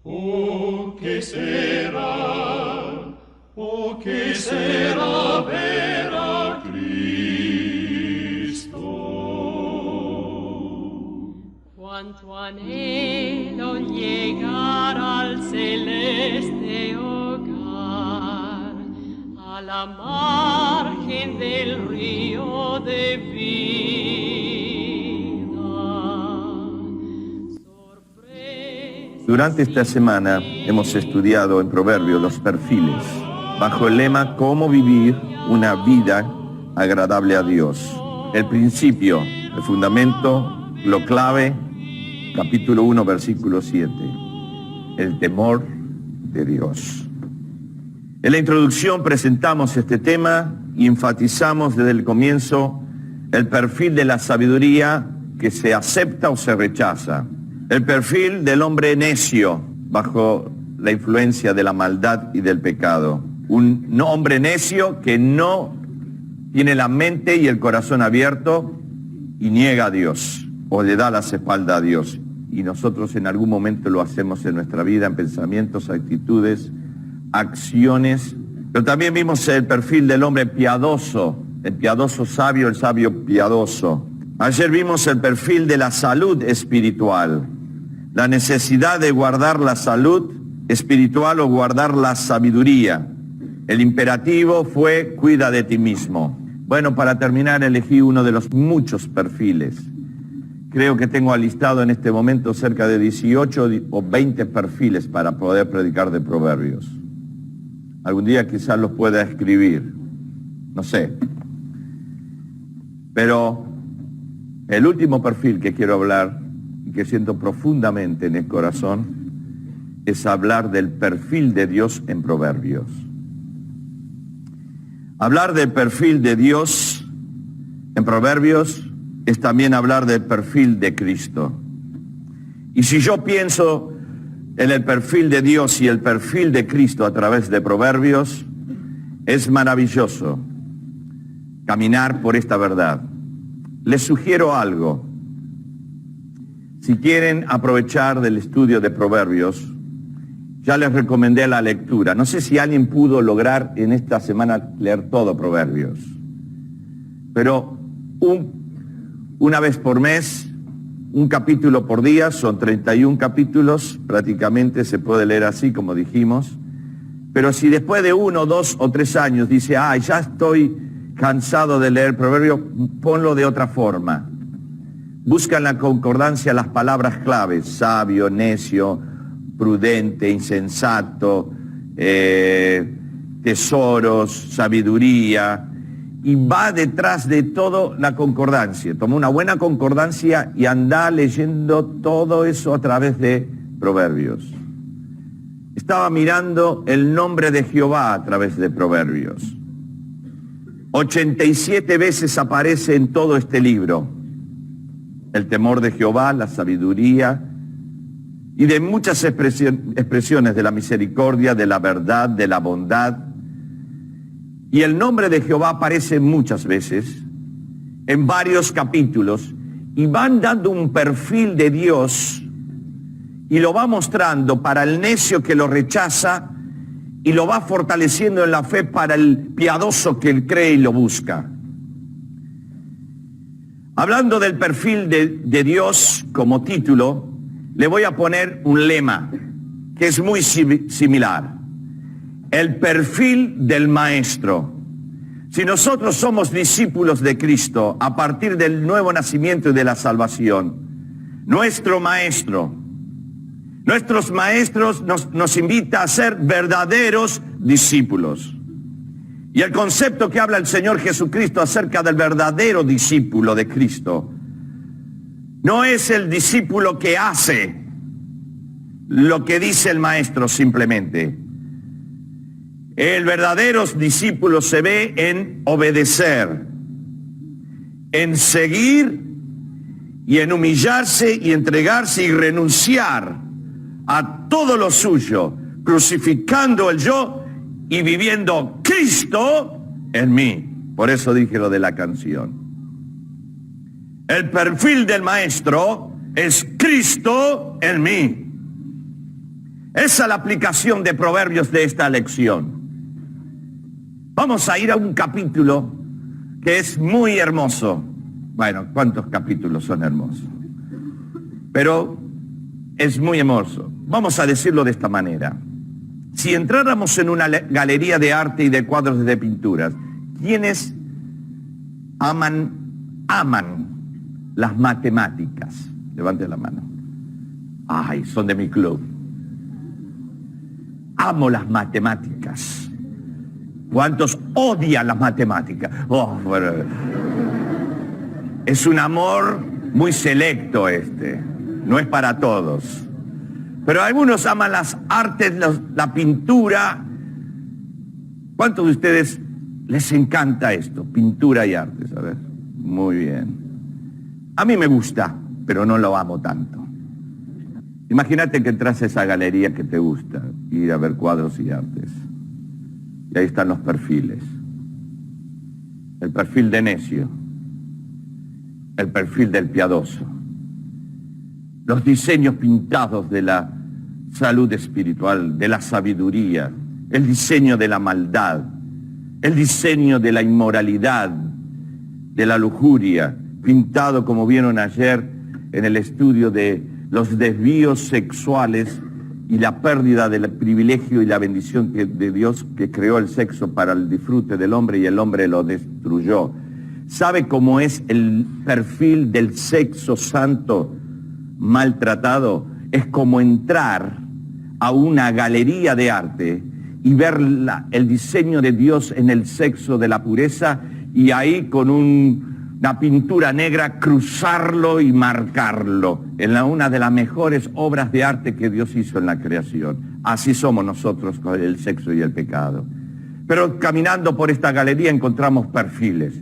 Oh, qué será ver a Cristo. Cuánto anhelo llegar al celeste hogar, a la margen del río de vida. Durante esta semana hemos estudiado en Proverbios los perfiles, bajo el lema «Cómo vivir una vida agradable a Dios». El principio, el fundamento, lo clave, capítulo 1, versículo 7. El temor de Dios. En la introducción presentamos este tema y enfatizamos desde el comienzo el perfil de la sabiduría que se acepta o se rechaza. El perfil del hombre necio bajo la influencia de la maldad y del pecado. Un hombre necio que no tiene la mente y el corazón abierto y niega a Dios o le da las espaldas a Dios. Y nosotros en algún momento lo hacemos en nuestra vida, en pensamientos, actitudes, acciones. Pero también vimos el perfil del hombre piadoso, el piadoso sabio, el sabio piadoso. Ayer vimos el perfil de la salud espiritual, la necesidad de guardar la salud espiritual o guardar la sabiduría. El imperativo fue cuida de ti mismo. Bueno, para terminar elegí uno de los muchos perfiles. Creo que tengo alistado en este momento cerca de 18 o 20 perfiles para poder predicar de Proverbios. Algún día quizás los pueda escribir, no sé. Pero el último perfil que quiero hablar y que siento profundamente en el corazón es hablar del perfil de Dios en Proverbios. Hablar del perfil de Dios en Proverbios es también hablar del perfil de Cristo. Y si yo pienso en el perfil de Dios y el perfil de Cristo a través de Proverbios, es maravilloso caminar por esta verdad. Les sugiero algo. Si quieren aprovechar del estudio de Proverbios, ya les recomendé la lectura. No sé si alguien pudo lograr en esta semana leer todo Proverbios, pero una vez por mes, un capítulo por día, son 31 capítulos, prácticamente se puede leer así como dijimos. Pero si después de 1, 2 o 3 años dice, ya estoy cansado de leer Proverbios, ponlo de otra forma. Busca en la concordancia las palabras claves: sabio, necio, prudente, insensato, tesoros, sabiduría, y va detrás de todo la concordancia. Toma una buena concordancia y anda leyendo todo eso a través de Proverbios. Estaba mirando el nombre de Jehová a través de Proverbios. 87 veces aparece en todo este libro el temor de Jehová, la sabiduría, y de muchas expresiones de la misericordia, de la verdad, de la bondad. Y el nombre de Jehová aparece muchas veces, en varios capítulos, y van dando un perfil de Dios, y lo va mostrando para el necio que lo rechaza, y lo va fortaleciendo en la fe para el piadoso que él cree y lo busca. Hablando del perfil de Dios como título, le voy a poner un lema que es muy similar. El perfil del maestro. Si nosotros somos discípulos de Cristo a partir del nuevo nacimiento y de la salvación, nuestros maestros nos invita a ser verdaderos discípulos. Y el concepto que habla el Señor Jesucristo acerca del verdadero discípulo de Cristo no es el discípulo que hace lo que dice el maestro simplemente. El verdadero discípulo se ve en obedecer, en seguir y en humillarse y entregarse y renunciar a todo lo suyo, crucificando el yo y viviendo Cristo en mí. Por eso dije lo de la canción. El perfil del maestro es Cristo en mí. Esa es la aplicación de Proverbios de esta lección. Vamos a ir a un capítulo que es muy hermoso. Bueno, ¿cuántos capítulos son hermosos? Pero es muy hermoso. Vamos a decirlo de esta manera. Si entráramos en una galería de arte y de cuadros de pinturas, ¿quiénes aman las matemáticas? Levante la mano. Ay, son de mi club. Amo las matemáticas. ¿Cuántos odian las matemáticas? Oh, bueno. Es un amor muy selecto este. No es para todos. Pero algunos aman las artes, la pintura. ¿Cuántos de ustedes les encanta esto? Pintura y artes, a ver. Muy bien. A mí me gusta, pero no lo amo tanto. Imagínate que entras a esa galería que te gusta, ir a ver cuadros y artes. Y ahí están los perfiles. El perfil de necio. El perfil del piadoso. Los diseños pintados de la salud espiritual, de la sabiduría. El diseño de la maldad. El diseño de la inmoralidad, de la lujuria. Pintado, como vieron ayer en el estudio de los desvíos sexuales y la pérdida del privilegio y la bendición de Dios que creó el sexo para el disfrute del hombre y el hombre lo destruyó. ¿Sabe cómo es el perfil del sexo santo maltratado? Es como entrar a una galería de arte y ver el diseño de Dios en el sexo de la pureza y ahí con una pintura negra cruzarlo y marcarlo en una de las mejores obras de arte que Dios hizo en la creación. Así somos nosotros con el sexo y el pecado. Pero caminando por esta galería encontramos perfiles.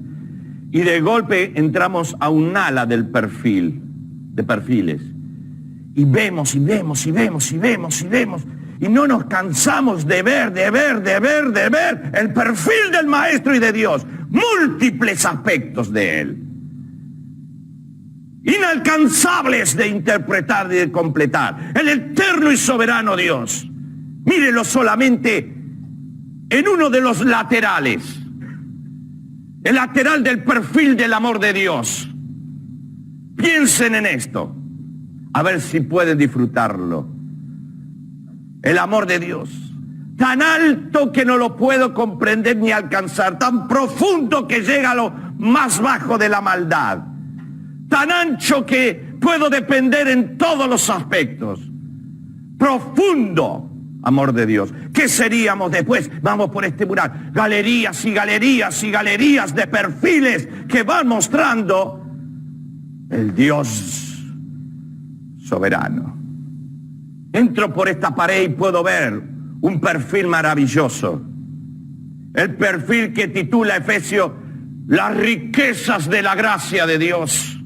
Y de golpe entramos a un ala del perfil, de perfiles. Y vemos, y vemos, y vemos, y vemos, y vemos. Y no nos cansamos de ver el perfil del Maestro y de Dios. Múltiples aspectos de Él. Inalcanzables de interpretar y de completar. El eterno y soberano Dios. Mírelo solamente en uno de los laterales. El lateral del perfil del amor de Dios. Piensen en esto. A ver si pueden disfrutarlo. El amor de Dios. Tan alto que no lo puedo comprender ni alcanzar. Tan profundo que llega a lo más bajo de la maldad. Tan ancho que puedo depender en todos los aspectos. Profundo amor de Dios. ¿Qué seríamos después? Vamos por este mural. Galerías y galerías y galerías de perfiles que van mostrando el Dios soberano. Entro por esta pared y puedo ver un perfil maravilloso. El perfil que titula Efesios, las riquezas de la gracia de Dios.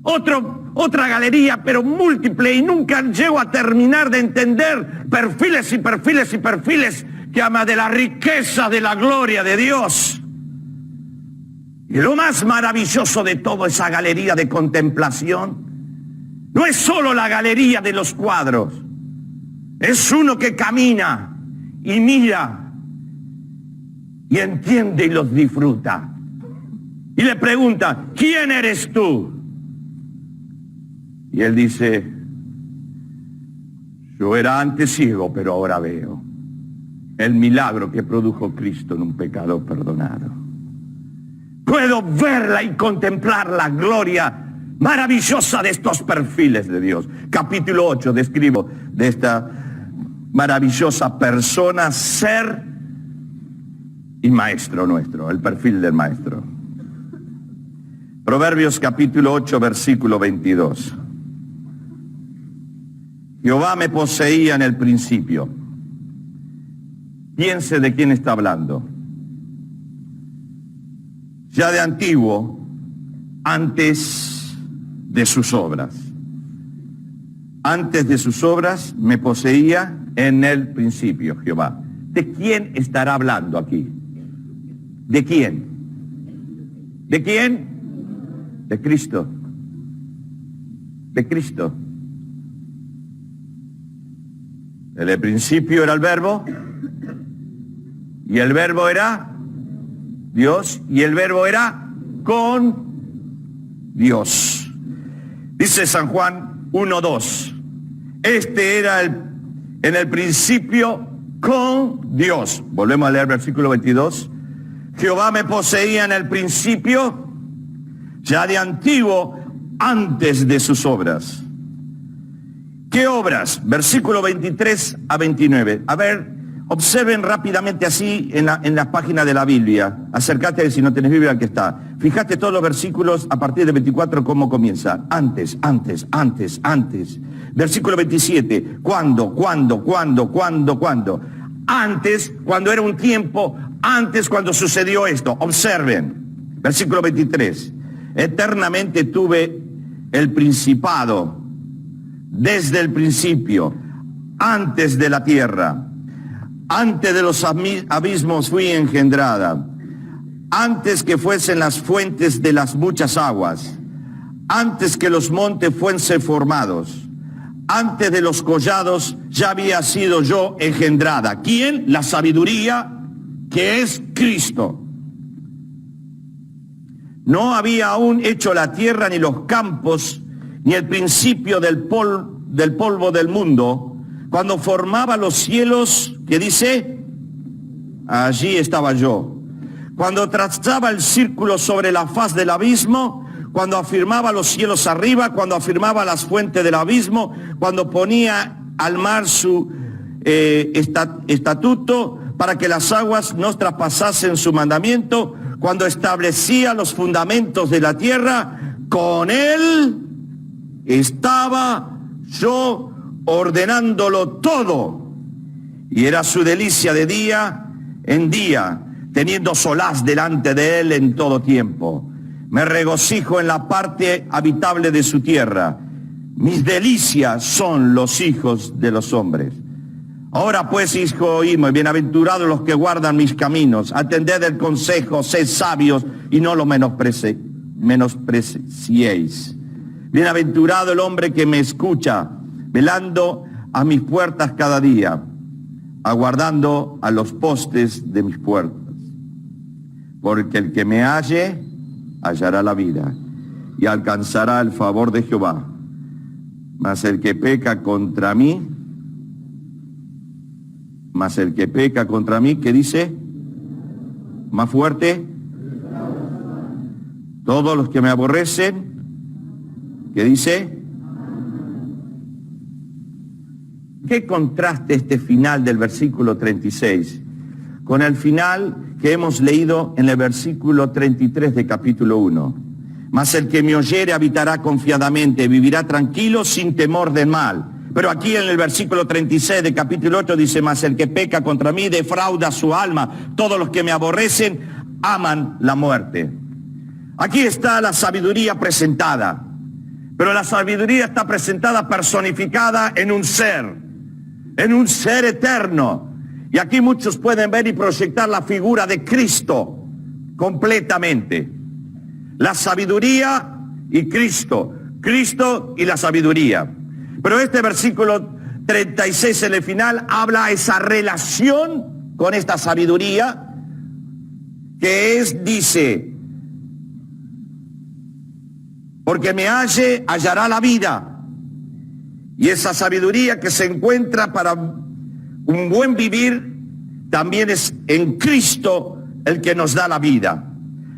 Otra galería, pero múltiple, y nunca llego a terminar de entender perfiles y perfiles y perfiles que habla de la riqueza de la gloria de Dios. Y lo más maravilloso de toda esa galería de contemplación no es solo la galería de los cuadros, es uno que camina y mira y entiende y los disfruta. Y le pregunta, ¿quién eres tú? Y él dice, yo era antes ciego, pero ahora veo. El milagro que produjo Cristo en un pecado perdonado. Puedo verla y contemplar la gloria maravillosa de estos perfiles de Dios. Capítulo 8 describo de esta maravillosa persona, ser y maestro nuestro, el perfil del maestro. Proverbios capítulo 8, versículo 22. Jehová me poseía en el principio. Piense de quién está hablando. Ya de antiguo, antes de sus obras. Antes de sus obras me poseía en el principio, Jehová. ¿De quién estará hablando aquí? ¿De quién? ¿De quién? De Cristo. De Cristo. En el principio era el verbo, y el verbo era Dios, y el verbo era con Dios. Dice San Juan 1:2. Este era en el principio con Dios. Volvemos a leer versículo 22. Jehová me poseía en el principio, ya de antiguo, antes de sus obras. ¿Qué obras? Versículo 23 a 29. A ver, observen rápidamente así en la página de la Biblia. Acércate, si no tenés Biblia, aquí está. Fíjate todos los versículos a partir de 24 cómo comienza. Antes. Versículo 27. ¿Cuándo? Antes, cuando era un tiempo, antes cuando sucedió esto. Observen. Versículo 23. Eternamente tuve el principado desde el principio, antes de la tierra. Antes de los abismos fui engendrada, antes que fuesen las fuentes de las muchas aguas, antes que los montes fuesen formados, antes de los collados ya había sido yo engendrada. ¿Quién? La sabiduría, que es Cristo. No había aún hecho la tierra ni los campos, ni el principio del polvo del mundo, cuando formaba los cielos, ¿qué dice? Allí estaba yo. Cuando trazaba el círculo sobre la faz del abismo, cuando afirmaba los cielos arriba, cuando afirmaba las fuentes del abismo, cuando ponía al mar su estatuto para que las aguas no traspasasen su mandamiento, cuando establecía los fundamentos de la tierra, con él estaba yo ordenándolo todo, y era su delicia de día en día, teniendo solaz delante de él en todo tiempo. Me regocijo en la parte habitable de su tierra. Mis delicias son los hijos de los hombres. Ahora pues, hijo, oímos, bienaventurados los que guardan mis caminos. Atended el consejo, sed sabios y no lo menospreciéis. Bienaventurado el hombre que me escucha, velando a mis puertas cada día, aguardando a los postes de mis puertas. Porque el que me halle, hallará la vida y alcanzará el favor de Jehová. Mas el que peca contra mí, ¿qué dice? Más fuerte. Todos los que me aborrecen, ¿qué dice? ¿Qué contraste este final del versículo 36 con el final que hemos leído en el versículo 33 de capítulo 1? Mas el que me oyere habitará confiadamente, vivirá tranquilo sin temor del mal. Pero aquí en el versículo 36 de capítulo 8 dice, mas el que peca contra mí defrauda su alma. Todos los que me aborrecen aman la muerte. Aquí está la sabiduría presentada. Pero la sabiduría está presentada personificada en un ser eterno. Y aquí muchos pueden ver y proyectar la figura de Cristo completamente. La sabiduría y Cristo y la sabiduría. Pero este versículo 36 en el final habla esa relación con esta sabiduría que dice, porque me halle, hallará la vida. Y esa sabiduría que se encuentra para un buen vivir, también es en Cristo el que nos da la vida.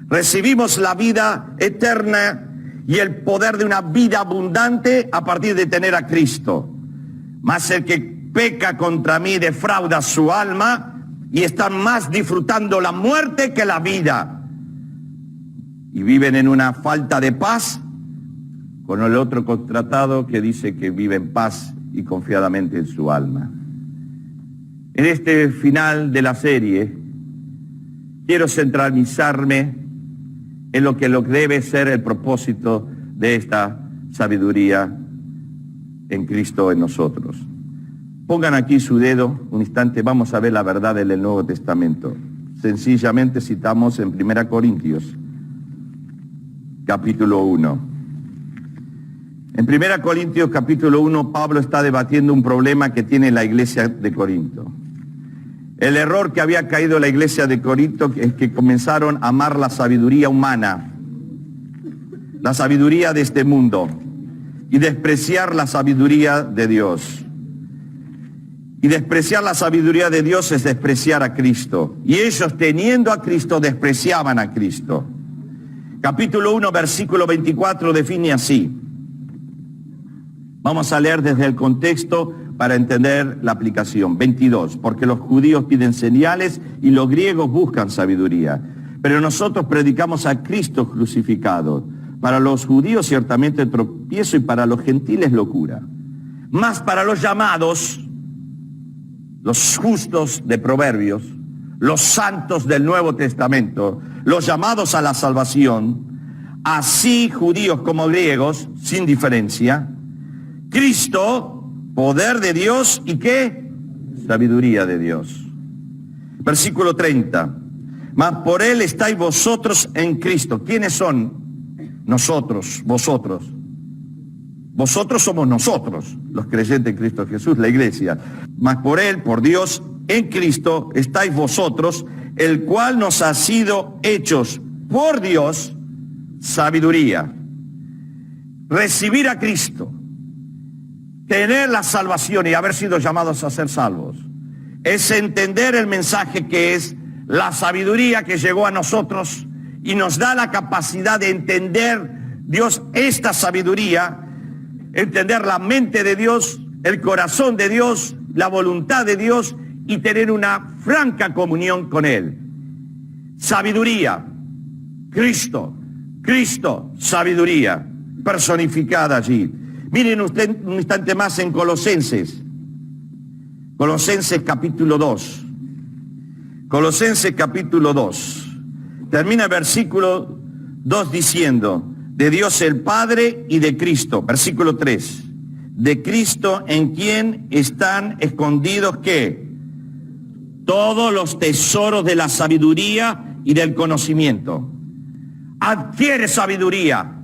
Recibimos la vida eterna y el poder de una vida abundante a partir de tener a Cristo. Mas el que peca contra mí defrauda su alma y están más disfrutando la muerte que la vida. Y viven en una falta de paz, con el otro contratado que dice que vive en paz y confiadamente en su alma. En este final de la serie, quiero centralizarme en lo que debe ser el propósito de esta sabiduría en Cristo en nosotros. Pongan aquí su dedo un instante, vamos a ver la verdad del Nuevo Testamento. Sencillamente citamos en 1 Corintios, capítulo 1. En 1 Corintios capítulo 1, Pablo está debatiendo un problema que tiene la iglesia de Corinto. El error que había caído la iglesia de Corinto es que comenzaron a amar la sabiduría humana, la sabiduría de este mundo, y despreciar la sabiduría de Dios. Y despreciar la sabiduría de Dios es despreciar a Cristo. Y ellos, teniendo a Cristo, despreciaban a Cristo. Capítulo 1, versículo 24 define así. Vamos a leer desde el contexto para entender la aplicación. 22, porque los judíos piden señales y los griegos buscan sabiduría. Pero nosotros predicamos a Cristo crucificado. Para los judíos ciertamente tropiezo y para los gentiles locura. Mas para los llamados, los justos de Proverbios, los santos del Nuevo Testamento, los llamados a la salvación, así judíos como griegos, sin diferencia, Cristo, poder de Dios y ¿qué? Sabiduría de Dios. Versículo 30. Mas por él estáis vosotros en Cristo. ¿Quiénes son? Nosotros, vosotros. Vosotros somos nosotros, los creyentes en Cristo Jesús, la iglesia. Mas por él, por Dios, en Cristo estáis vosotros, el cual nos ha sido hechos por Dios sabiduría. Recibir a Cristo, tener la salvación y haber sido llamados a ser salvos, es entender el mensaje que es la sabiduría que llegó a nosotros y nos da la capacidad de entender Dios esta sabiduría, entender la mente de Dios, el corazón de Dios, la voluntad de Dios y tener una franca comunión con Él. Sabiduría, Cristo, sabiduría, personificada allí. Miren usted un instante más en Colosenses capítulo 2. Colosenses capítulo 2. Termina el versículo 2 diciendo, de Dios el Padre y de Cristo. Versículo 3. De Cristo en quien están escondidos, ¿qué? Todos los tesoros de la sabiduría y del conocimiento. Adquiere sabiduría,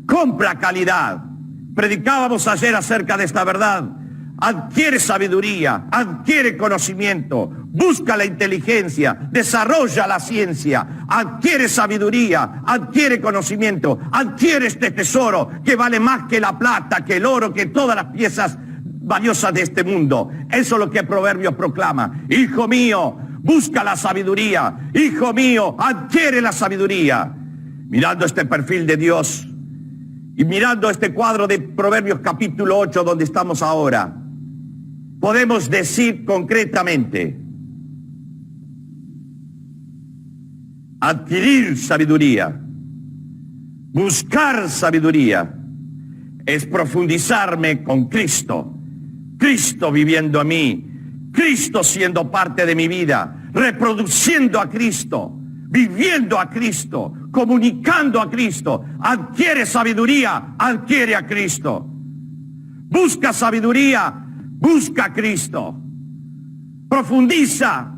compra calidad. Predicábamos ayer acerca de esta verdad. Adquiere sabiduría, adquiere conocimiento, busca la inteligencia, desarrolla la ciencia, adquiere sabiduría, adquiere conocimiento, adquiere este tesoro que vale más que la plata, que el oro, que todas las piezas valiosas de este mundo. Eso es lo que Proverbios proclama. Hijo mío, busca la sabiduría. Hijo mío, adquiere la sabiduría. Mirando este perfil de Dios y mirando este cuadro de Proverbios capítulo 8 donde estamos ahora, podemos decir concretamente, adquirir sabiduría, buscar sabiduría, es profundizarme con Cristo, Cristo viviendo en mí, Cristo siendo parte de mi vida, reproduciendo a Cristo, viviendo a Cristo, comunicando a Cristo. Adquiere sabiduría, adquiere a Cristo. Busca sabiduría, busca a Cristo. Profundiza,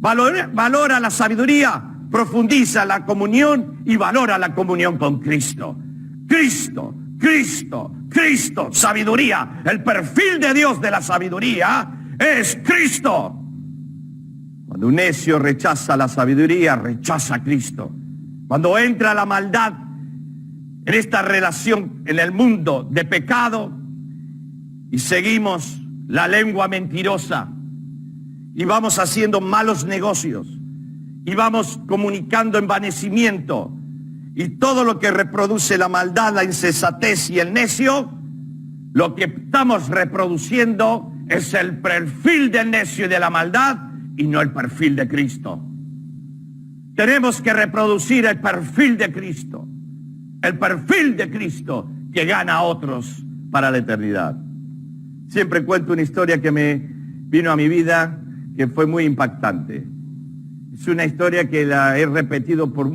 valora la sabiduría, profundiza la comunión y valora la comunión con Cristo. Cristo, sabiduría. El perfil de Dios de la sabiduría es Cristo. Cuando un necio rechaza la sabiduría, rechaza a Cristo. Cuando entra la maldad en esta relación en el mundo de pecado y seguimos la lengua mentirosa y vamos haciendo malos negocios y vamos comunicando envanecimiento y todo lo que reproduce la maldad, la insensatez y el necio, lo que estamos reproduciendo es el perfil del necio y de la maldad y no el perfil de Cristo. Tenemos que reproducir el perfil de Cristo que gana a otros para la eternidad. Siempre cuento una historia que me vino a mi vida que fue muy impactante. Es una historia que la he repetido por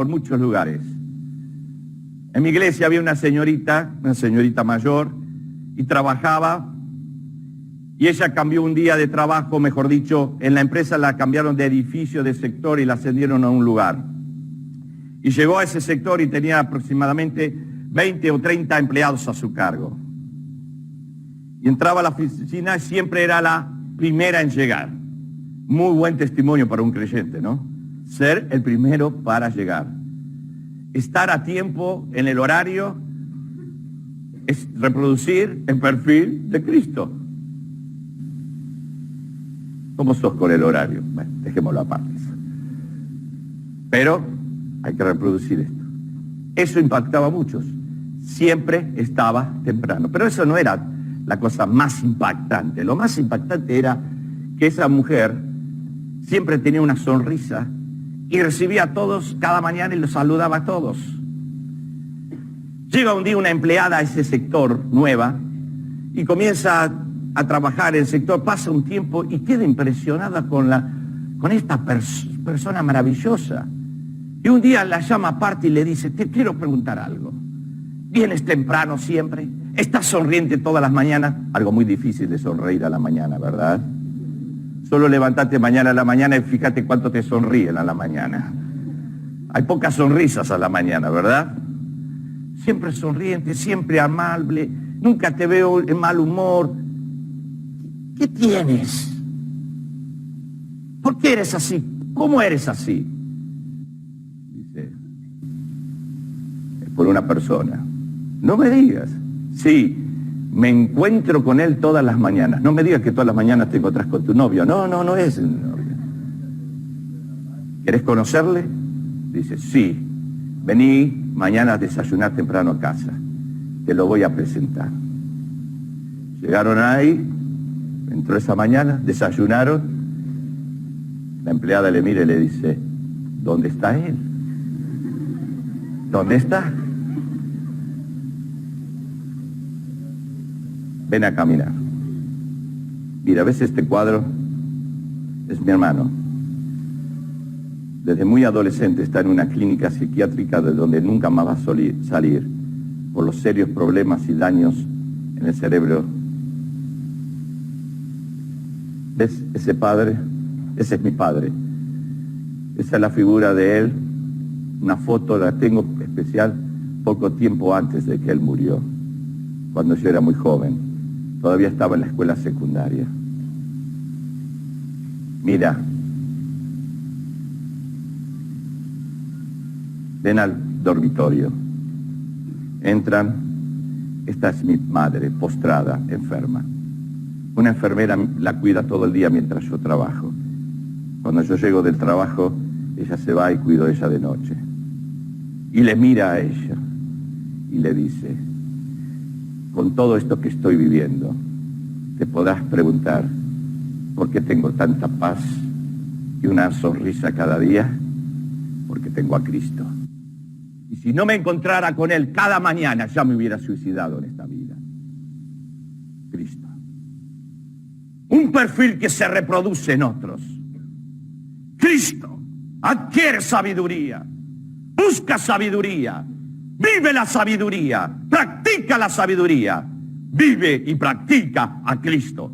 muchos lugares. En mi iglesia había una señorita mayor, y trabajaba, y ella cambió un día de trabajo, mejor dicho, en la empresa la cambiaron de edificio, de sector, y la ascendieron a un lugar. Y llegó a ese sector y tenía aproximadamente 20 o 30 empleados a su cargo. Y entraba a la oficina y siempre era la primera en llegar. Muy buen testimonio para un creyente, ¿no? Ser el primero para llegar. Estar a tiempo en el horario es reproducir el perfil de Cristo. ¿Cómo sos con el horario? Bueno, dejémoslo aparte. Pero hay que reproducir esto. Eso impactaba a muchos. Siempre estaba temprano. Pero eso no era la cosa más impactante. Lo más impactante era que esa mujer siempre tenía una sonrisa y recibía a todos cada mañana y los saludaba a todos. Llega un día una empleada a ese sector, nueva, y comienza a trabajar en el sector, pasa un tiempo y queda impresionada con esta persona maravillosa. Y un día la llama aparte y le dice, te quiero preguntar algo. ¿Vienes temprano siempre? ¿Estás sonriente todas las mañanas? Algo muy difícil de sonreír a la mañana, ¿verdad? Solo levantate mañana a la mañana y fíjate cuánto te sonríen a la mañana. Hay pocas sonrisas a la mañana, ¿verdad? Siempre sonriente, siempre amable, nunca te veo en mal humor. ¿Qué tienes? ¿Por qué eres así? ¿Cómo eres así? Dice, es por una persona. No me digas. Sí, me encuentro con él todas las mañanas. No me digas que todas las mañanas te encontrás con tu novio. No es el novio. ¿Querés conocerle? Dice, sí, vení mañana a desayunar temprano a casa. Te lo voy a presentar. Llegaron ahí, entró esa mañana, desayunaron. La empleada le mira y le dice, ¿dónde está él? ¿Dónde está? Ven a caminar. Mira, ¿ves este cuadro? Es mi hermano. Desde muy adolescente está en una clínica psiquiátrica de donde nunca más va a salir por los serios problemas y daños en el cerebro. ¿Ves ese padre? Ese es mi padre. Esa es la figura de él. Una foto la tengo especial poco tiempo antes de que él murió, cuando yo era muy joven. Todavía estaba en la escuela secundaria. Mira, ven al dormitorio. Entran. Esta es mi madre, postrada, enferma. Una enfermera la cuida todo el día mientras yo trabajo. Cuando yo llego del trabajo, ella se va y cuido de ella de noche. Y le mira a ella y le dice, con todo esto que estoy viviendo, te podrás preguntar por qué tengo tanta paz y una sonrisa cada día, porque tengo a Cristo. Y si no me encontrara con Él cada mañana, ya me hubiera suicidado en esta vida. Cristo. Un perfil que se reproduce en otros. Cristo adquiere sabiduría, busca sabiduría, vive la sabiduría, practica la sabiduría, vive y practica a Cristo.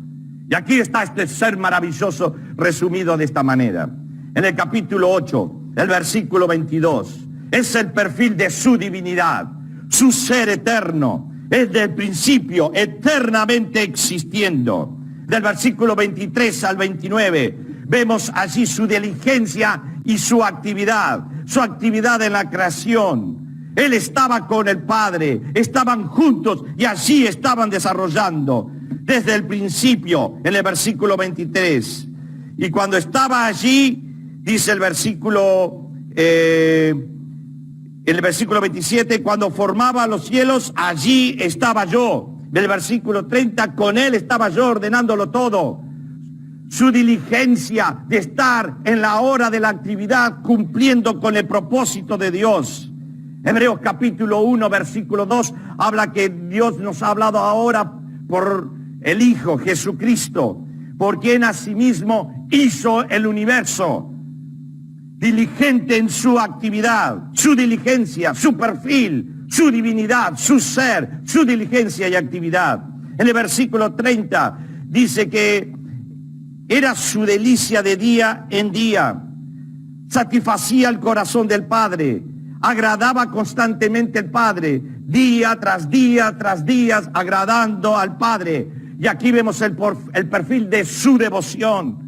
Y aquí está este ser maravilloso resumido de esta manera. En el capítulo 8, el versículo 22, es el perfil de su divinidad, su ser eterno, es del principio, eternamente existiendo. Del versículo 23 al 29, vemos allí su diligencia y su actividad en la creación. Él estaba con el Padre, estaban juntos y allí estaban desarrollando desde el principio, en el versículo 23. Y cuando estaba allí, dice el versículo 27, cuando formaba los cielos, allí estaba yo. Del versículo 30, con Él estaba yo ordenándolo todo. Su diligencia de estar en la hora de la actividad cumpliendo con el propósito de Dios. Hebreos capítulo 1, versículo 2, habla que Dios nos ha hablado ahora por el Hijo Jesucristo, por quien asimismo hizo el universo. Diligente en su actividad, su diligencia, su perfil, su divinidad, su ser, su diligencia y actividad. En el versículo 30 dice que era su delicia de día en día, satisfacía el corazón del Padre, agradaba constantemente al Padre, día tras día tras día, agradando al Padre. Y aquí vemos el perfil de su devoción.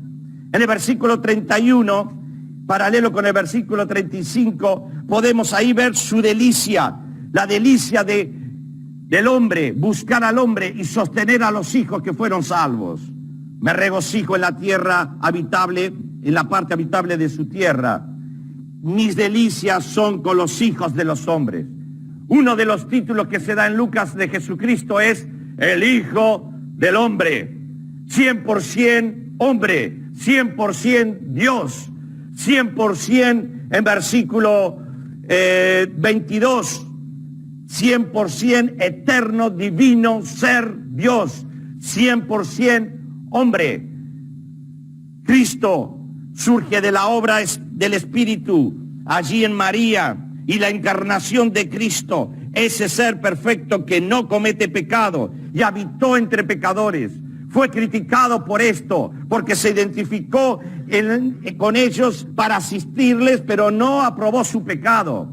En el versículo 31, paralelo con el versículo 35, podemos ahí ver su delicia, la delicia del hombre, buscar al hombre y sostener a los hijos que fueron salvos. Me regocijo en la tierra habitable, en la parte habitable de su tierra. Mis delicias son con los hijos de los hombres. Uno de los títulos que se da en Lucas de Jesucristo es el Hijo del Hombre. 100% hombre, 100% Dios, 100% en versículo 22, 100% eterno, divino, ser Dios, 100% hombre. Cristo surge de la obra del Espíritu allí en María, y la encarnación de Cristo, ese ser perfecto que no comete pecado y habitó entre pecadores. Fue criticado por esto, porque se identificó con ellos para asistirles, pero no aprobó su pecado.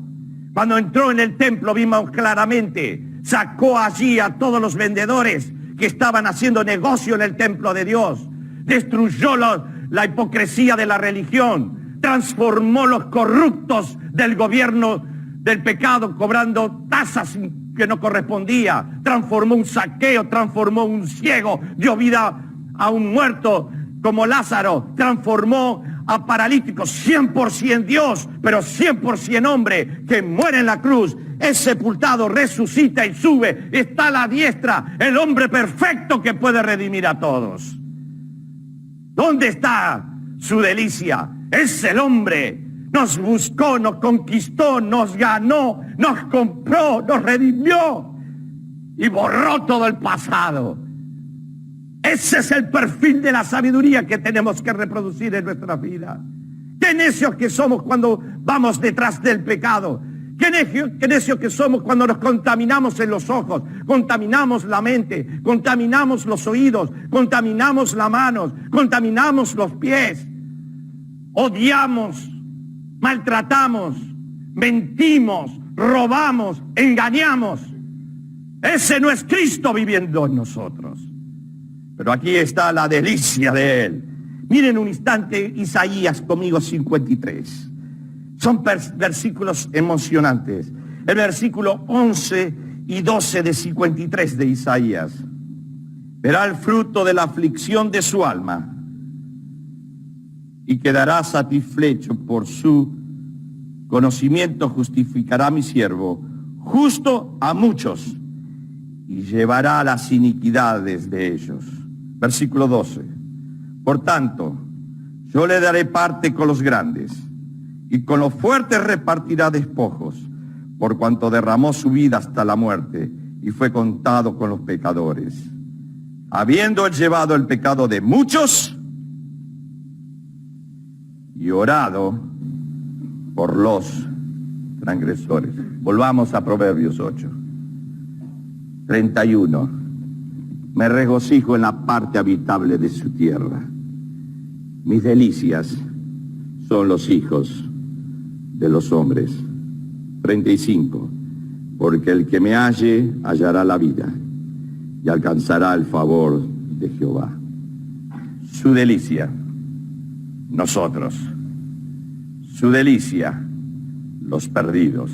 Cuando entró en el templo vimos claramente, sacó allí a todos los vendedores que estaban haciendo negocio en el templo de Dios. Destruyó la hipocresía de la religión, transformó los corruptos del gobierno del pecado cobrando tasas que no correspondía, transformó un saqueo, transformó un ciego, dio vida a un muerto como Lázaro, transformó a paralíticos, 100% Dios, pero 100% hombre, que muere en la cruz, es sepultado, resucita y sube, está a la diestra, el hombre perfecto que puede redimir a todos. ¿Dónde está su delicia? Es el hombre. Nos buscó, nos conquistó, nos ganó, nos compró, nos redimió y borró todo el pasado. Ese es el perfil de la sabiduría que tenemos que reproducir en nuestra vida. Qué necios que somos cuando vamos detrás del pecado. Qué necios que somos cuando nos contaminamos en los ojos, contaminamos la mente, contaminamos los oídos, contaminamos las manos, contaminamos los pies. Odiamos, maltratamos, mentimos, robamos, engañamos. Ese no es Cristo viviendo en nosotros. Pero aquí está la delicia de Él. Miren un instante Isaías conmigo 53. Son versículos emocionantes. El versículo 11 y 12 de 53 de Isaías. Verá el fruto de la aflicción de su alma y quedará satisfecho por su conocimiento. Justificará a mi siervo, justo a muchos, y llevará las iniquidades de ellos. Versículo 12. Por tanto, yo le daré parte con los grandes, y con los fuertes repartirá despojos, por cuanto derramó su vida hasta la muerte, y fue contado con los pecadores. Habiendo él llevado el pecado de muchos, y orado por los transgresores. Volvamos a Proverbios 8. 31. Me regocijo en la parte habitable de su tierra. Mis delicias son los hijos de los hombres. 35. Porque el que me halle hallará la vida y alcanzará el favor de Jehová. Su delicia, nosotros. Su delicia, los perdidos.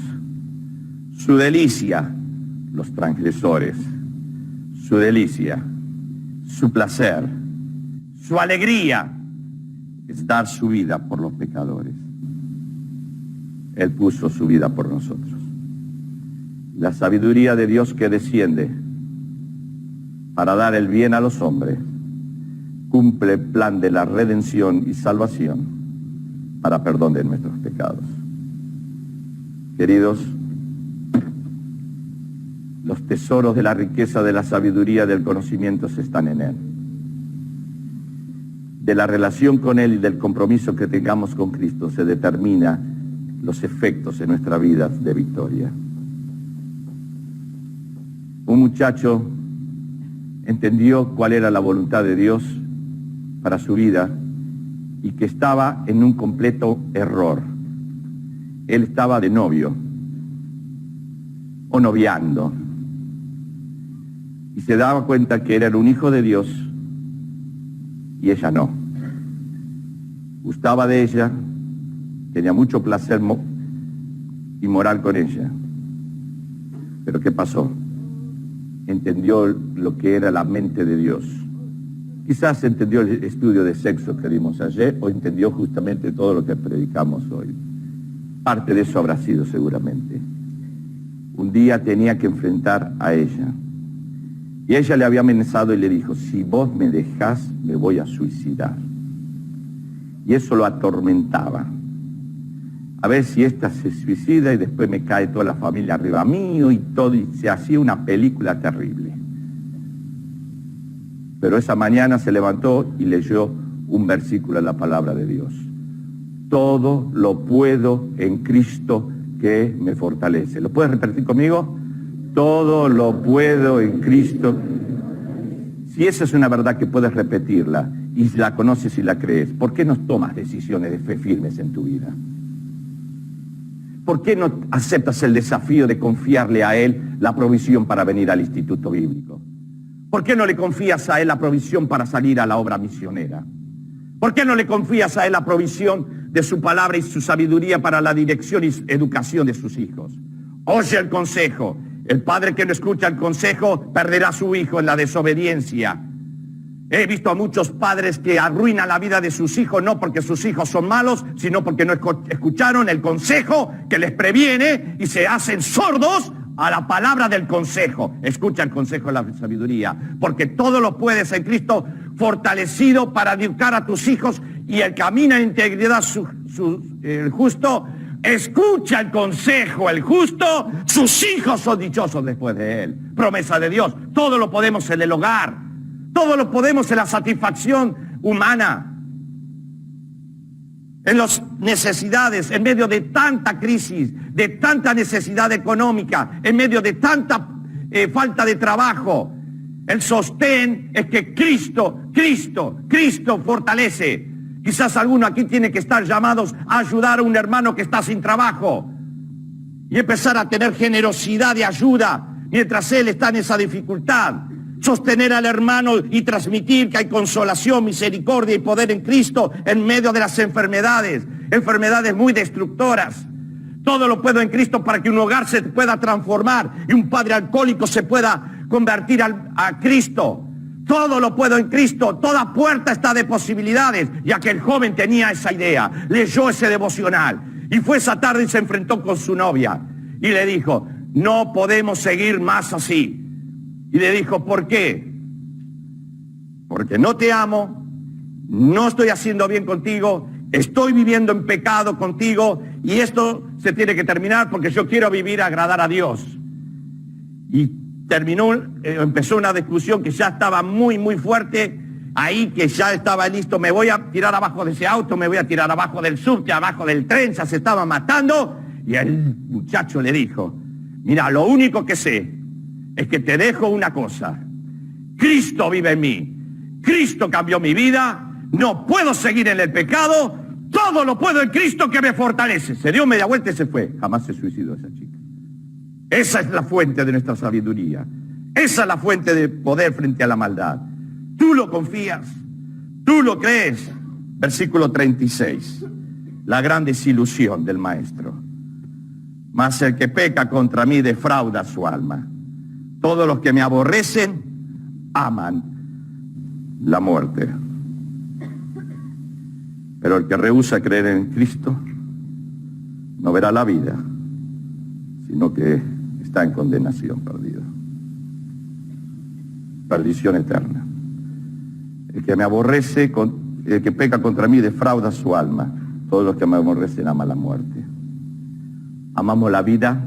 Su delicia, los transgresores. Su delicia, su placer, su alegría es dar su vida por los pecadores. Él puso su vida por nosotros. La sabiduría de Dios que desciende para dar el bien a los hombres cumple el plan de la redención y salvación para perdón de nuestros pecados. Queridos, los tesoros de la riqueza, de la sabiduría, del conocimiento están en Él. De la relación con Él y del compromiso que tengamos con Cristo se determina los efectos en nuestra vida de victoria. Un muchacho entendió cuál era la voluntad de Dios para su vida y que estaba en un completo error. Él estaba de novio o noviando. Y se daba cuenta que era un hijo de Dios y ella no. Gustaba de ella, tenía mucho placer inmoral con ella. Pero ¿qué pasó? Entendió lo que era la mente de Dios. Quizás entendió el estudio de sexo que dimos ayer o entendió justamente todo lo que predicamos hoy. Parte de eso habrá sido seguramente. Un día tenía que enfrentar a ella. Y ella le había amenazado y le dijo, si vos me dejás, me voy a suicidar. Y eso lo atormentaba. A ver si esta se suicida y después me cae toda la familia arriba mío y todo, y se hacía una película terrible. Pero esa mañana se levantó y leyó un versículo de la palabra de Dios. Todo lo puedo en Cristo que me fortalece. ¿Lo puedes repetir conmigo? Todo lo puedo en Cristo. Si esa es una verdad que puedes repetirla y la conoces y la crees, ¿por qué no tomas decisiones de fe firmes en tu vida? ¿Por qué no aceptas el desafío de confiarle a Él la provisión para venir al Instituto Bíblico? ¿Por qué no le confías a Él la provisión para salir a la obra misionera? ¿Por qué no le confías a Él la provisión de su palabra y su sabiduría para la dirección y educación de sus hijos? Oye el consejo. El padre que no escucha el consejo perderá a su hijo en la desobediencia. He visto a muchos padres que arruinan la vida de sus hijos, no porque sus hijos son malos, sino porque no escucharon el consejo que les previene y se hacen sordos a la palabra del consejo. Escucha el consejo de la sabiduría, porque todo lo puedes en Cristo fortalecido para educar a tus hijos, y el camino en integridad el justo, escucha el consejo, el justo, sus hijos son dichosos después de él. Promesa de Dios. Todo lo podemos en el hogar. Todo lo podemos en la satisfacción humana, en las necesidades, en medio de tanta crisis, de tanta necesidad económica, en medio de tanta falta de trabajo. El sostén es que Cristo fortalece. Quizás alguno aquí tiene que estar llamados a ayudar a un hermano que está sin trabajo y empezar a tener generosidad de ayuda mientras él está en esa dificultad. Sostener al hermano y transmitir que hay consolación, misericordia y poder en Cristo en medio de las enfermedades muy destructoras. Todo lo puedo en Cristo para que un hogar se pueda transformar y un padre alcohólico se pueda convertir a Cristo. Todo lo puedo en Cristo, toda puerta está de posibilidades. Y aquel joven tenía esa idea, leyó ese devocional y fue esa tarde y se enfrentó con su novia y le dijo, no podemos seguir más así. Y le dijo, ¿por qué? Porque no te amo, no estoy haciendo bien contigo, estoy viviendo en pecado contigo y esto se tiene que terminar porque yo quiero vivir a agradar a Dios. Y empezó una discusión que ya estaba muy fuerte, ahí que ya estaba listo, me voy a tirar abajo de ese auto, me voy a tirar abajo del subte, abajo del tren, ya se estaba matando. Y el muchacho le dijo, mira, lo único que sé es que te dejo una cosa. Cristo vive en mí. Cristo cambió mi vida. No puedo seguir en el pecado. Todo lo puedo en Cristo que me fortalece. Se dio media vuelta y se fue. Jamás se suicidó esa chica. Esa es la fuente de nuestra sabiduría. Esa es la fuente de poder frente a la maldad. Tú lo confías. Tú lo crees. Versículo 36. La gran desilusión del maestro. Mas el que peca contra mí defrauda su alma. Todos los que me aborrecen aman la muerte. Pero el que rehúsa creer en Cristo no verá la vida, sino que está en condenación perdida. Perdición eterna. El que me aborrece, el que peca contra mí defrauda su alma. Todos los que me aborrecen aman la muerte. Amamos la vida.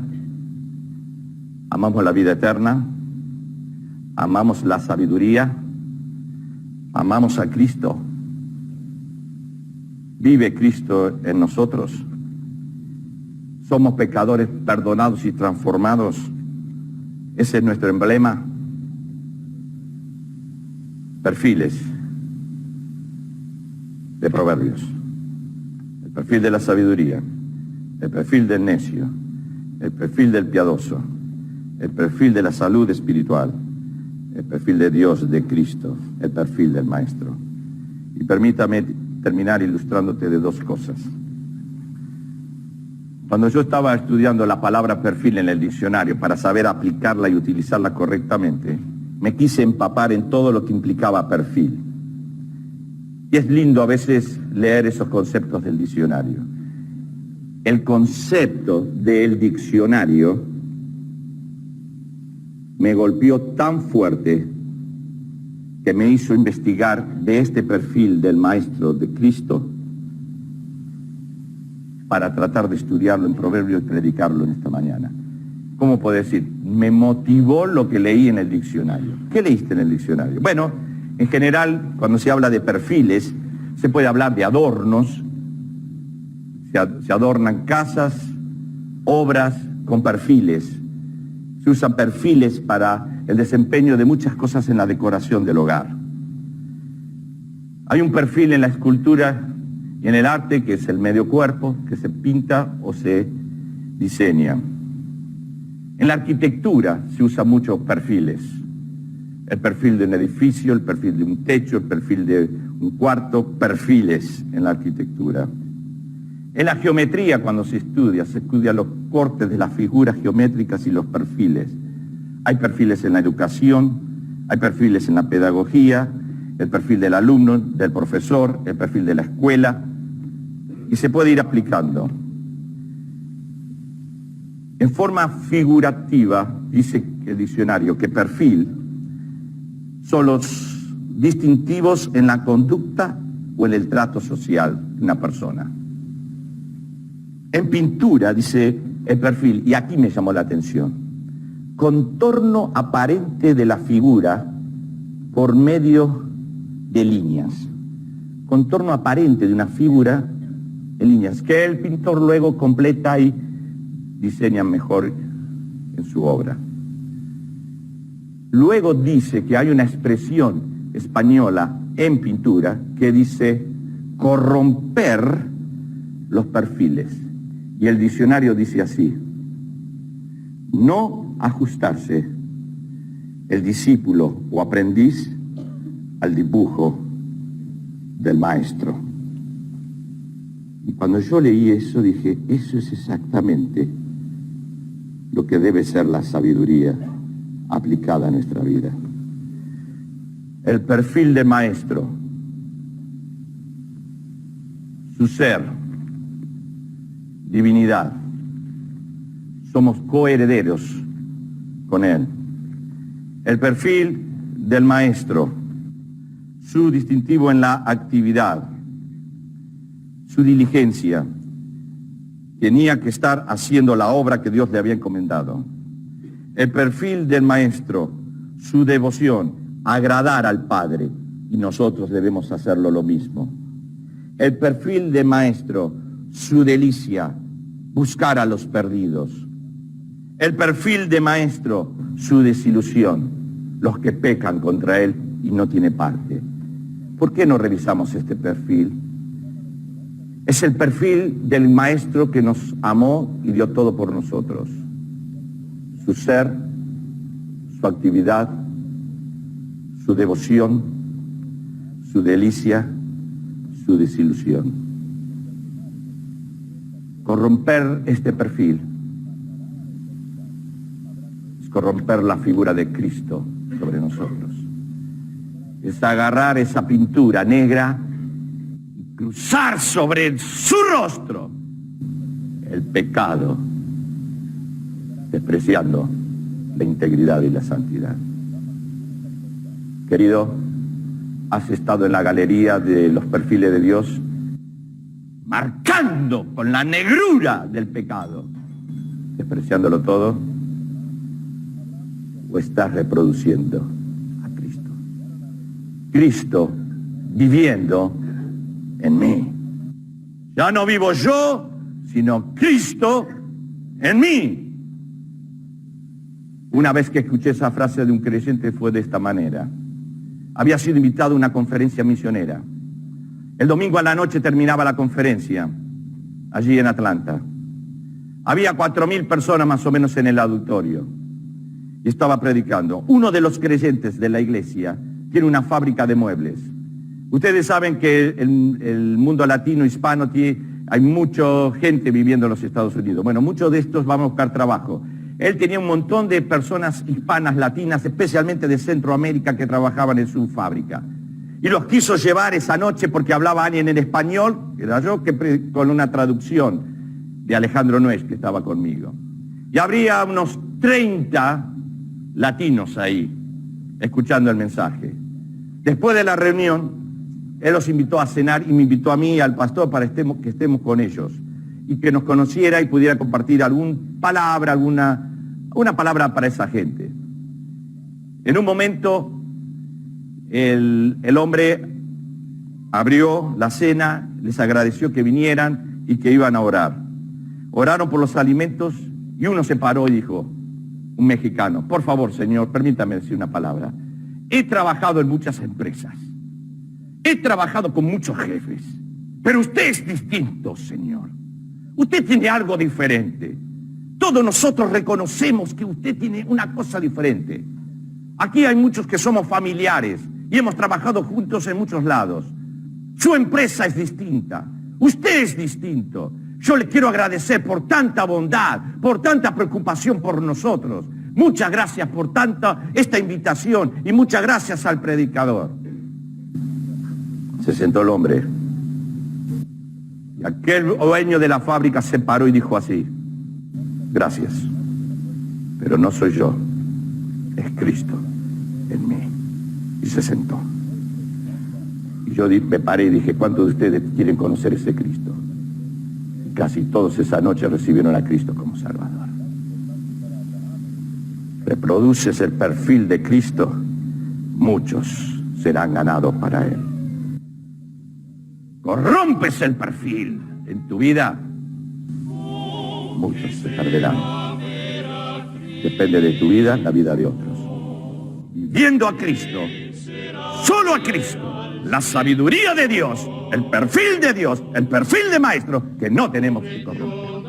Amamos la vida eterna, amamos la sabiduría, amamos a Cristo. Vive Cristo en nosotros. Somos pecadores perdonados y transformados. Ese es nuestro emblema. Perfiles de Proverbios. El perfil de la sabiduría, el perfil del necio, el perfil del piadoso, el perfil de la salud espiritual, el perfil de Dios, de Cristo, el perfil del Maestro. Y permítame terminar ilustrándote de dos cosas. Cuando yo estaba estudiando la palabra perfil en el diccionario para saber aplicarla y utilizarla correctamente, me quise empapar en todo lo que implicaba perfil. Y es lindo a veces leer esos conceptos del diccionario. El concepto del diccionario me golpeó tan fuerte que me hizo investigar de este perfil del Maestro de Cristo para tratar de estudiarlo en Proverbios y predicarlo en esta mañana. ¿Cómo puedo decir? Me motivó lo que leí en el diccionario. ¿Qué leíste en el diccionario? Bueno, en general, cuando se habla de perfiles, se puede hablar de adornos. Se adornan casas, obras con perfiles. Se usan perfiles para el desempeño de muchas cosas en la decoración del hogar. Hay un perfil en la escultura y en el arte que es el medio cuerpo, que se pinta o se diseña. En la arquitectura se usan muchos perfiles. El perfil de un edificio, el perfil de un techo, el perfil de un cuarto, perfiles en la arquitectura. En la geometría, cuando se estudia los cortes de las figuras geométricas y los perfiles. Hay perfiles en la educación, hay perfiles en la pedagogía, el perfil del alumno, del profesor, el perfil de la escuela, y se puede ir aplicando. En forma figurativa, dice el diccionario que perfil son los distintivos en la conducta o en el trato social de una persona. En pintura, dice el perfil, y aquí me llamó la atención, contorno aparente de la figura por medio de líneas. Contorno aparente de una figura en líneas, que el pintor luego completa y diseña mejor en su obra. Luego dice que hay una expresión española en pintura que dice corromper los perfiles. Y el diccionario dice así: no ajustarse el discípulo o aprendiz al dibujo del maestro. Y cuando yo leí eso dije, eso es exactamente lo que debe ser la sabiduría aplicada a nuestra vida. El perfil del maestro, su ser, divinidad. Somos coherederos con él. El perfil del maestro, su distintivo en la actividad, su diligencia. Tenía que estar haciendo la obra que Dios le había encomendado. El perfil del maestro, su devoción, agradar al Padre, y nosotros debemos hacerlo lo mismo. El perfil del maestro, su delicia, buscar a los perdidos. El perfil de maestro, su desilusión, los que pecan contra él y no tiene parte. ¿Por qué no revisamos este perfil? Es el perfil del maestro que nos amó y dio todo por nosotros. Su ser, su actividad, su devoción, su delicia, su desilusión. Corromper este perfil es corromper la figura de Cristo sobre nosotros. Es agarrar esa pintura negra y cruzar sobre su rostro el pecado, despreciando la integridad y la santidad. Querido, has estado en la galería de los perfiles de Dios, marcando con la negrura del pecado, despreciándolo todo, o estás reproduciendo a Cristo. Cristo viviendo en mí. Ya no vivo yo, sino Cristo en mí. Una vez que escuché esa frase de un creyente fue de esta manera. Había sido invitado a una conferencia misionera. El domingo a la noche terminaba la conferencia, allí en Atlanta. Había 4.000 personas más o menos en el auditorio. y estaba predicando. Uno de los creyentes de la iglesia tiene una fábrica de muebles. Ustedes saben que el mundo latino, hispano, hay mucha gente viviendo en los Estados Unidos. Bueno, muchos de estos van a buscar trabajo. Él tenía un montón de personas hispanas, latinas, especialmente de Centroamérica, que trabajaban en su fábrica. Y los quiso llevar esa noche porque hablaba alguien en español, que era yo, con una traducción de Alejandro Nuez, que estaba conmigo. Y habría unos 30 latinos ahí, escuchando el mensaje. Después de la reunión, él los invitó a cenar y me invitó a mí y al pastor para que estemos con ellos y que nos conociera y pudiera compartir alguna palabra, una palabra para esa gente. En un momento, el hombre abrió la cena, les agradeció que vinieran y que iban a orar. Oraron por los alimentos y uno se paró y dijo, un mexicano, por favor, señor, permítame decir una palabra. He trabajado en muchas empresas. He trabajado con muchos jefes. Pero usted es distinto, señor. Usted tiene algo diferente. Todos nosotros reconocemos que usted tiene una cosa diferente. Aquí hay muchos que somos familiares y hemos trabajado juntos en muchos lados. Su empresa es distinta. Usted es distinto. Yo le quiero agradecer por tanta bondad, por tanta preocupación por nosotros. Muchas gracias por esta invitación y muchas gracias al predicador. Se sentó el hombre. Y aquel dueño de la fábrica se paró y dijo así, gracias, pero no soy yo, es Cristo en mí. Y se sentó. Y yo me paré y dije, ¿cuántos de ustedes quieren conocer ese Cristo? Y casi todos esa noche recibieron a Cristo como Salvador. Reproduces el perfil de Cristo, muchos serán ganados para Él. Corrompes el perfil en tu vida, muchos se perderán. Depende de tu vida, la vida de otros. Viviendo a Cristo, solo a Cristo, la sabiduría de Dios, el perfil de Dios, el perfil de Maestro, que no tenemos que corromper.